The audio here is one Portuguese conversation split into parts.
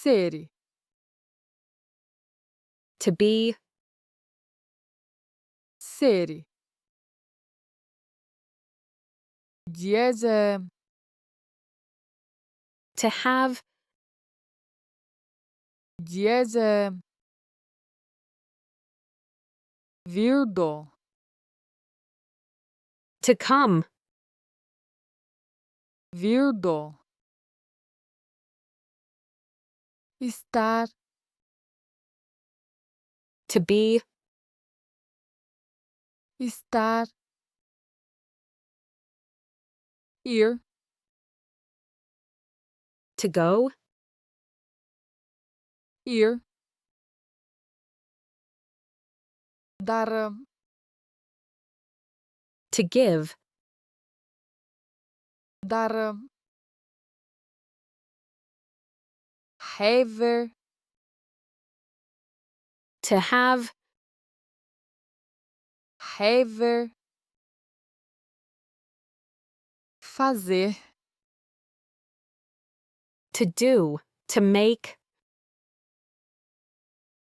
ser, to be, ser. Dizer, to have, dizer. Vir do, to come, vir do. Estar, to be, estar. Ir, to go, ir. Dar, to give, dar. Haver, to have, haver. Fazer, to do, to make,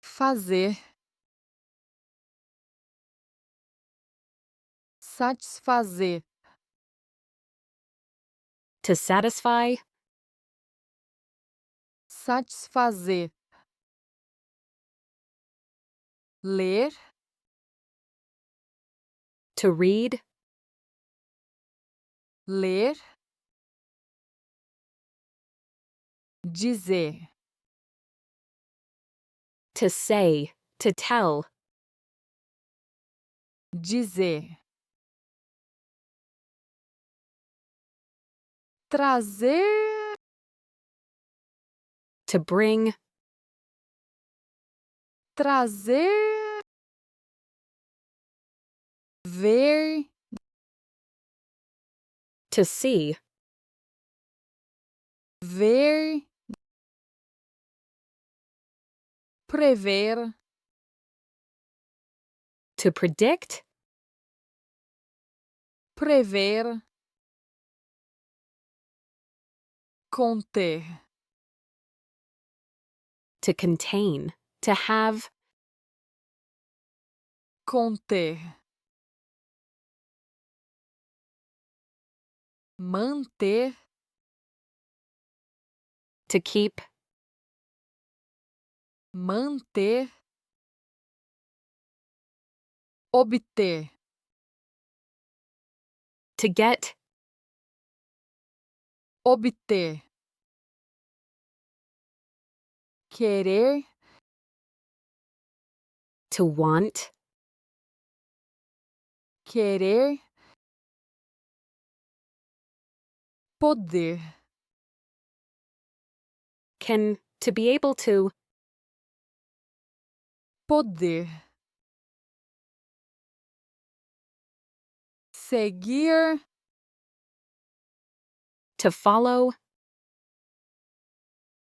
fazer. Satisfazer, to satisfy, satisfazer. Ler, to read, ler. Dizer, to say, to tell, dizer. Trazer, to bring, trazer. Ver, to see, ver. Prever, to predict, prever. Conter, to contain, to have, conter. Manter, to keep, manter. Obter, to get, obter. Querer, to want, querer. Poder, can, to be able to, poder. Seguir, to follow,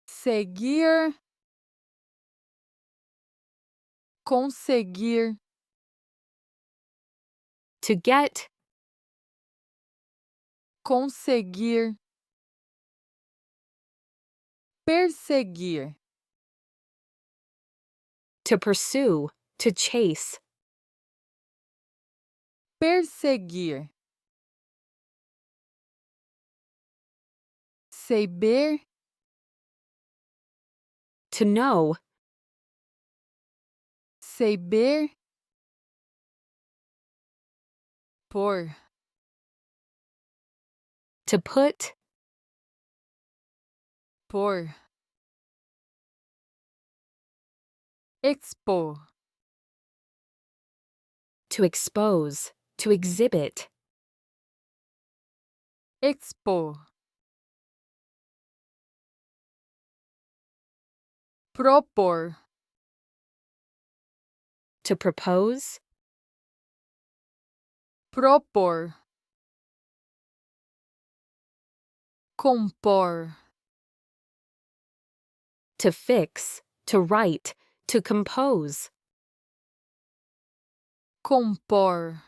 seguir. Conseguir, to get, conseguir. Perseguir, to pursue, to chase, perseguir. Saber, to know, saber. Pôr, to put, pôr. Expor, to expose, to exhibit, expor. Propor, to propose, propor. Compor, to fix, to write, to compose, compor.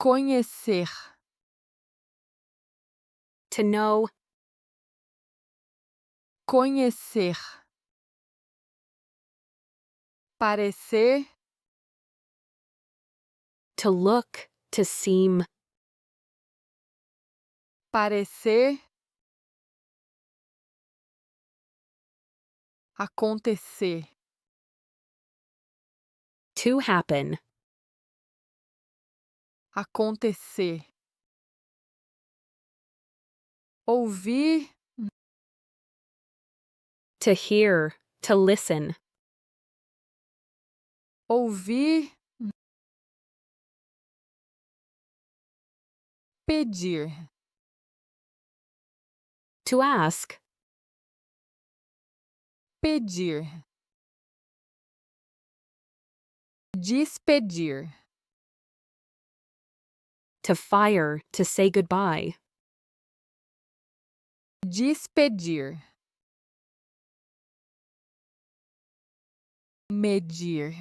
Conhecer, to know, conhecer, parecer, to look, to seem, parecer, acontecer, to happen, acontecer, ouvir, to hear, to listen, ouvir, pedir, to ask, pedir, despedir, to fire, to say goodbye, despedir, medir,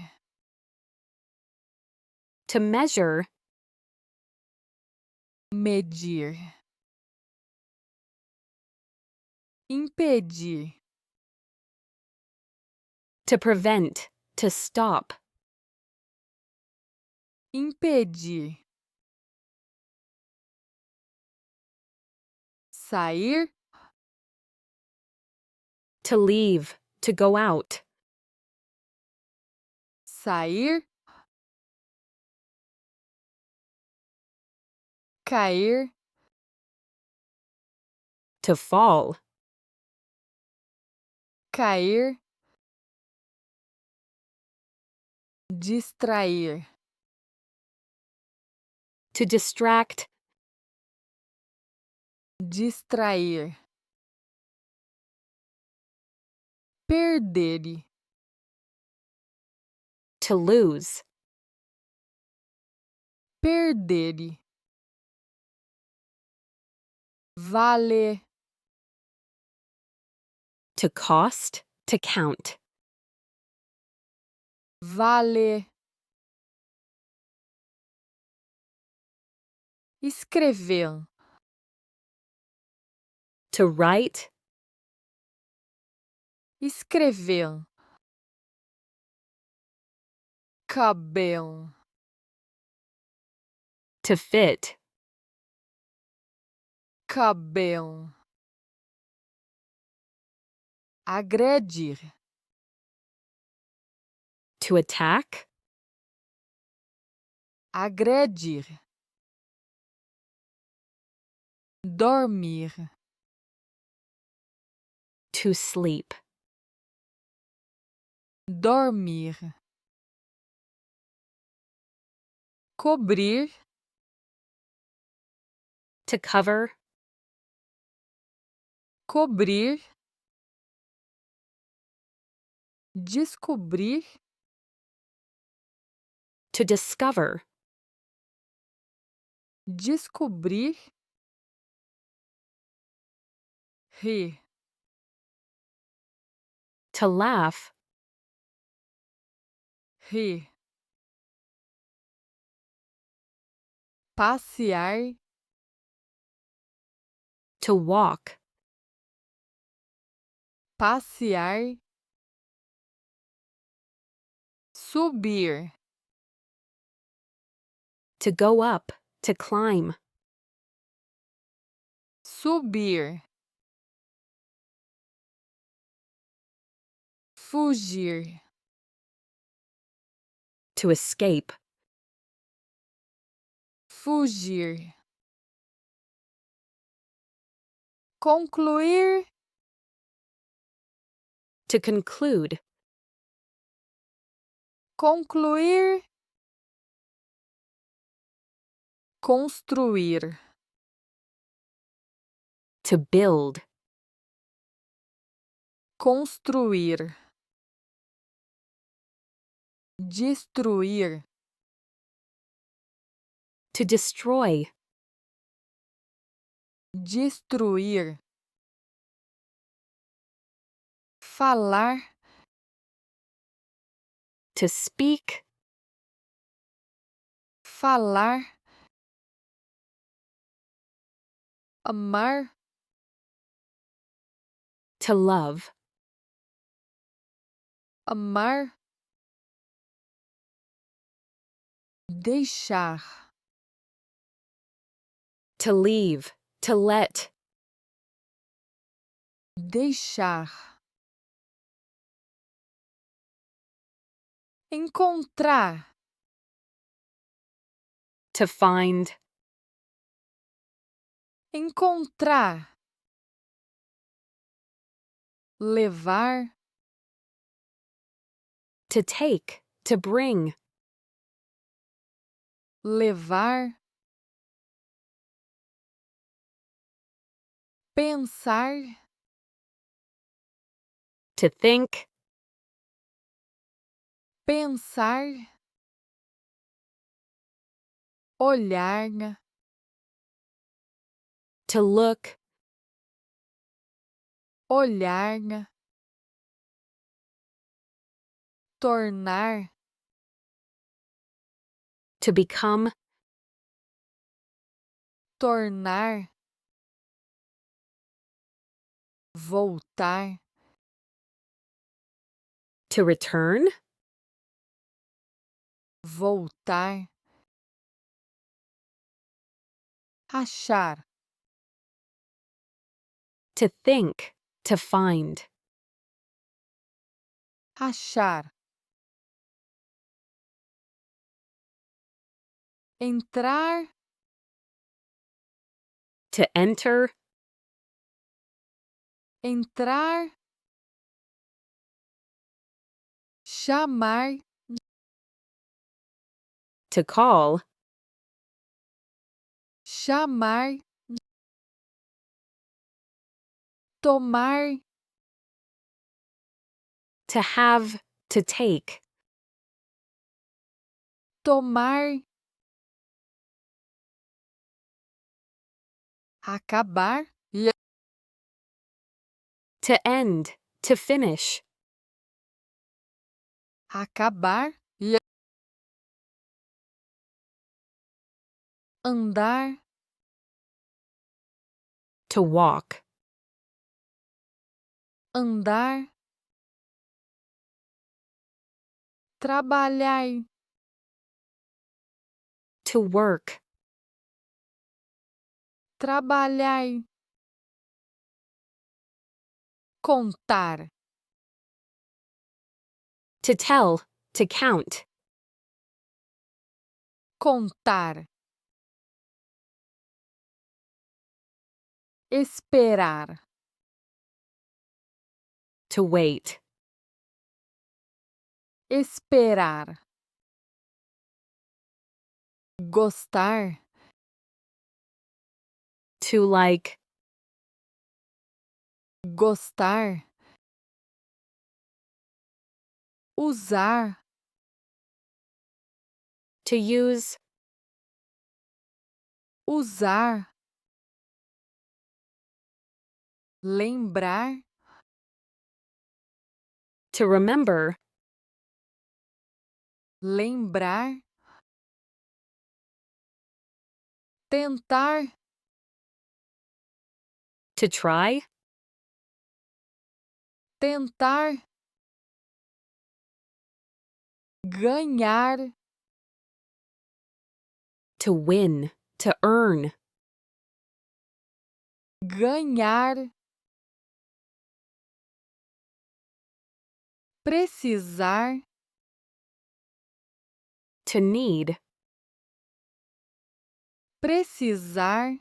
to measure, medir, impedir, to prevent, to stop, impedir, sair, to leave, to go out, sair, cair, to fall, cair, distrair, to distract, distrair, perder, to lose, perder, valer, to cost, to count, valer, escrever, to write, escrever, cabelo, to fit, cabelo, agredir, to attack, agredir, dormir, to sleep, dormir, cobrir, to cover, cobrir, descobrir, to discover, descobrir, rir, to laugh, rir, passear, to walk, passear, subir, to go up, to climb, subir, fugir, to escape, fugir, concluir, to conclude, concluir, construir, to build, construir, destruir, to destroy, destruir, falar, to speak, falar, amar, to love. amar, deixar, To leave, to let. deixar, encontrar, To find. encontrar, levar, To take, to bring. levar, pensar, To think. pensar, olhar, To look. olhar, tornar, To become. tornar, voltar, To return. voltar, achar, To think, to find. achar, entrar, To enter. entrar, chamar, To call. chamar, tomar, To have, to take. tomar, acabar, To end, to finish. acabar, andar, To walk. andar, trabalhar, To work. trabalhar, contar, To tell, to count. contar, esperar, To wait. esperar, gostar, To like. gostar, usar, To use. usar, lembrar, To remember. lembrar, tentar, To try. tentar, ganhar, To win, to earn. ganhar, precisar, To need. precisar,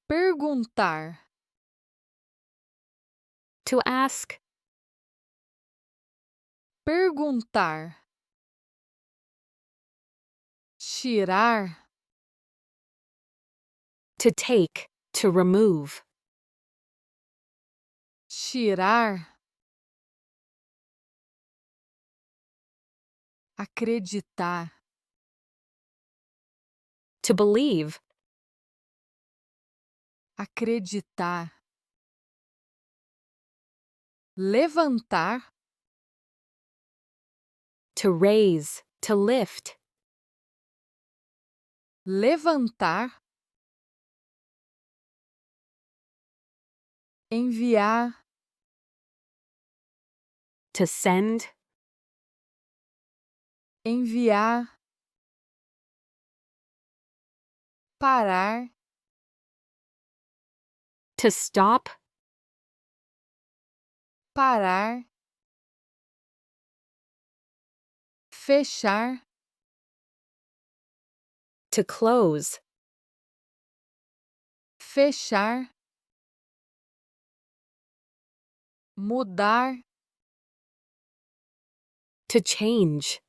perguntar, To ask. perguntar, tirar, To take, to remove. tirar, acreditar, To believe. acreditar, levantar, To raise, to lift. levantar, enviar, to send, enviar, parar, to stop, parar, fechar, to close, fechar, mudar, to change,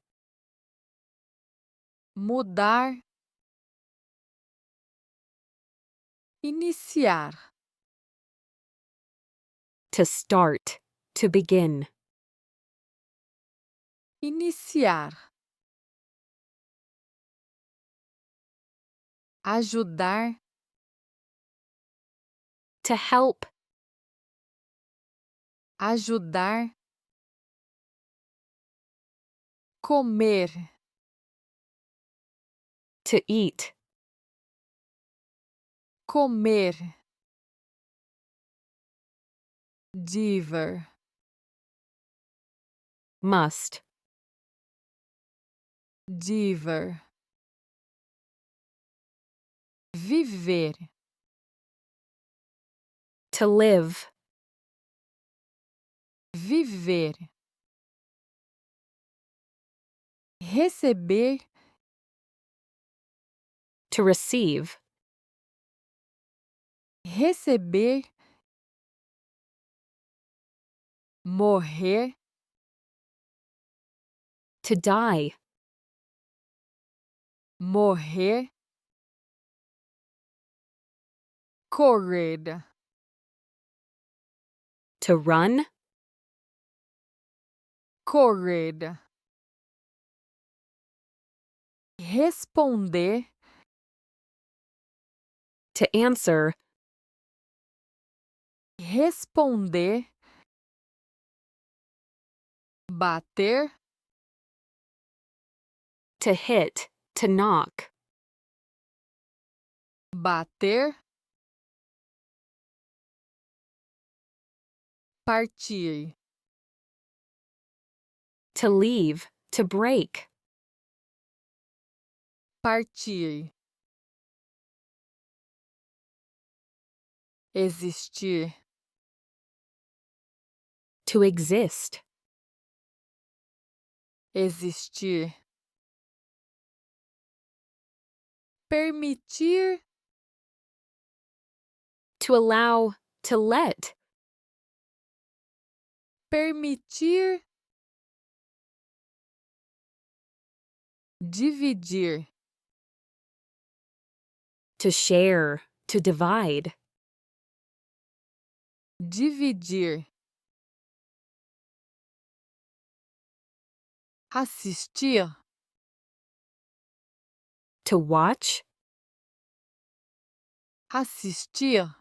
mudar, iniciar, to start, to begin, iniciar, ajudar, to help, ajudar, comer, to eat, comer, diver, must, diver, viver, to live, viver, receber, to receive, receber, morrer, to die, morrer, correr, to run, correr, responder, to answer, responder, bater, to hit, to knock, bater, partir, to leave, to break, partir, existir, to exist, existir, permitir, to allow, to let, permitir, dividir, to share, to divide, dividir, assistir, to watch, assistir,